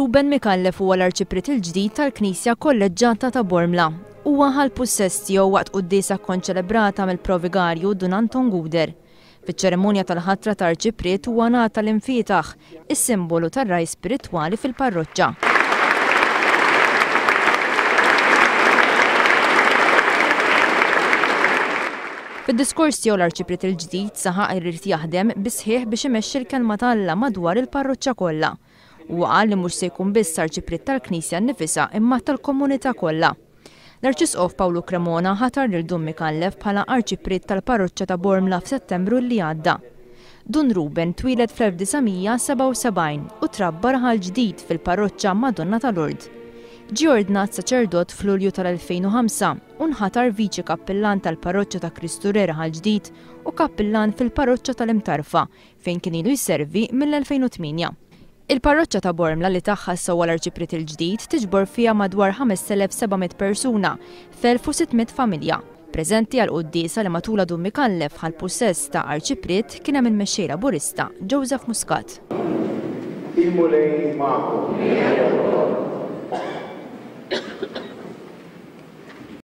Ruben Mikallef huwa l-Arċipret il-ġdid tal-Knisja Kolleġġjata ta' Bormla. Huwa ħal possess tiegħu waqt qudiesa konċelebrata mill-Provigarju Dun Anton Guder. Fiċ-ċerimonja tal-ħatra ta' Arċipret huwa ngħata l-infietaħ, is-simbolu tar-raj spiritwali fil-parroċċa. Fid-diskors tiegħu l-Arċipret il-ġdid saħaq irid jaħdem bisħieħ biex imexxi l-kelma ta' Alla madwar il-parroċċa kollha. Huwa qal li mhux se jkun biss Arċipret tal-Knisja nnifisha imma tal-komunità kollha. L-Arċisqof Pawlu Cremona ħatar lil Dun Mikallef bħala Arċipret tal-parroċċa ta' Bormla f'Settembru li għadda. Dun Ruben twieled fl-1977 u trabba raħal ġdid fil-parroċċa Madonna tal-Lurd. Ġie ordnat saċerdot f'Lulju tal-2005 u nħatar viċi kappillan tal-parroċċa ta' Kristu Re raħal ġdid u kappillan fil-parroċċa tal-Imtarfa fejn kien ilu jservi mill-2008. Il-parroċċa ta' Bormla li tagħha sewwa l-Arċipret il-ġdid tiġbor fiha madwar 5700 persuna f'1600 familja. Preżenti għal qudiesa li matula Dun Mikallef ħal possess ta' Arċipret kien hemm il-mexxej laburista Joseph Muscat.